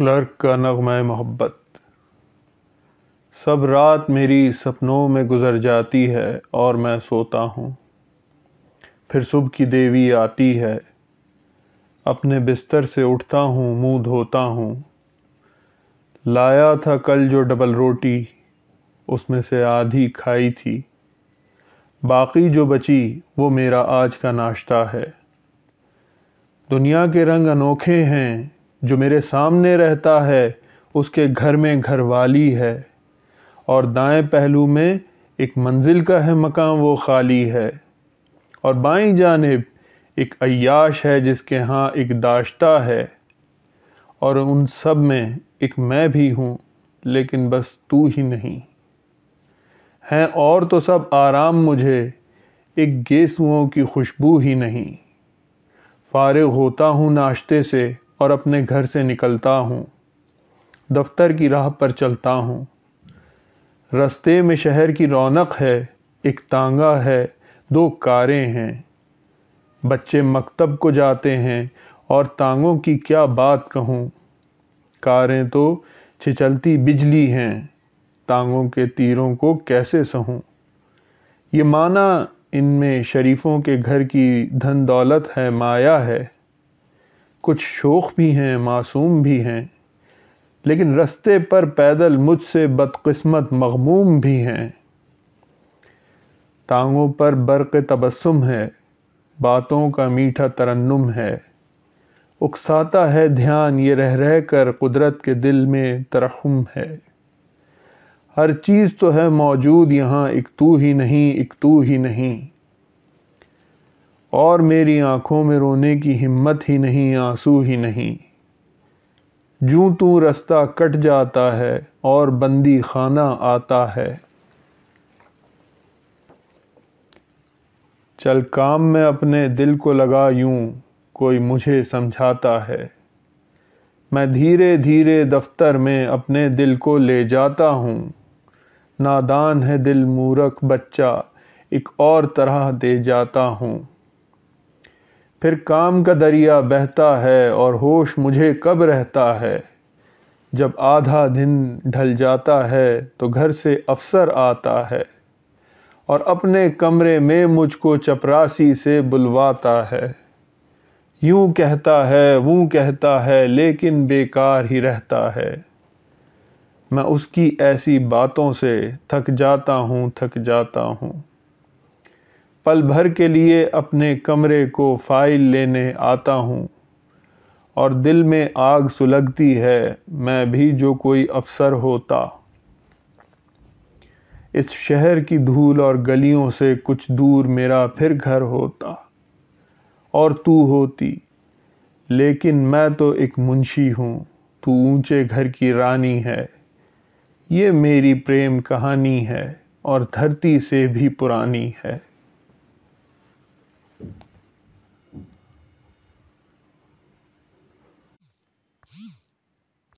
Clerk کا نغمہ محبت۔ سب رات میری سپنوں میں گزر جاتی ہے اور میں سوتا ہوں، پھر صبح کی دیوی آتی ہے، اپنے بستر سے اٹھتا ہوں، منہ دھوتا ہوں۔ لایا تھا کل جو ڈبل روٹی، اس میں سے آدھی کھائی تھی، باقی جو بچی وہ میرا آج کا ناشتہ ہے۔ دنیا کے رنگ انوکھے ہیں، جو میرے سامنے رہتا ہے اس کے گھر میں گھر والی ہے، اور دائیں پہلو میں ایک منزل کا ہے مکان وہ خالی ہے، اور بائیں جانب ایک عیاش ہے جس کے ہاں ایک داشتہ ہے، اور ان سب میں ایک میں بھی ہوں، لیکن بس تو ہی نہیں ہیں، اور تو سب آرام مجھے ایک گیسوؤں کی خوشبو ہی نہیں۔ فارغ ہوتا ہوں ناشتے سے اور اپنے گھر سے نکلتا ہوں، دفتر کی راہ پر چلتا ہوں۔ رستے میں شہر کی رونق ہے، ایک تانگا ہے، دو کاریں ہیں، بچے مکتب کو جاتے ہیں اور تانگوں کی کیا بات کہوں، کاریں تو چھچلتی بجلی ہیں، تانگوں کے تیروں کو کیسے سہوں۔ یہ معنی ان میں شریفوں کے گھر کی دھن دولت ہے، مایا ہے، کچھ شوخ بھی ہیں، معصوم بھی ہیں، لیکن رستے پر پیدل مجھ سے بدقسمت مغموم بھی ہیں۔ ٹانگوں پر برق تبسم ہے، باتوں کا میٹھا ترنم ہے، اکساتا ہے دھیان یہ رہ رہ کر قدرت کے دل میں ترحم ہے۔ ہر چیز تو ہے موجود یہاں، ایک تو ہی نہیں، ایک تو ہی نہیں، اور میری آنکھوں میں رونے کی ہمت ہی نہیں، آنسو ہی نہیں۔ جوں تو رستہ کٹ جاتا ہے اور بندی خانہ آتا ہے۔ چل کام میں اپنے دل کو لگا یوں، کوئی مجھے سمجھاتا ہے۔ میں دھیرے دھیرے دفتر میں اپنے دل کو لے جاتا ہوں، نادان ہے دل مورکھ بچہ ایک اور طرح دے جاتا ہوں۔ پھر کام کا دریا بہتا ہے اور ہوش مجھے کب رہتا ہے، جب آدھا دن ڈھل جاتا ہے تو گھر سے افسر آتا ہے، اور اپنے کمرے میں مجھ کو چپراسی سے بلواتا ہے۔ یوں کہتا ہے، ووں کہتا ہے، لیکن بیکار ہی رہتا ہے۔ میں اس کی ایسی باتوں سے تھک جاتا ہوں، تھک جاتا ہوں۔ پل بھر کے لیے اپنے کمرے کو فائل لینے آتا ہوں، اور دل میں آگ سلگتی ہے، میں بھی جو کوئی افسر ہوتا۔ اس شہر کی دھول اور گلیوں سے کچھ دور میرا پھر گھر ہوتا، اور تو ہوتی، لیکن میں تو ایک منشی ہوں، تو اونچے گھر کی رانی ہے۔ یہ میری پریم کہانی ہے اور دھرتی سے بھی پرانی ہے۔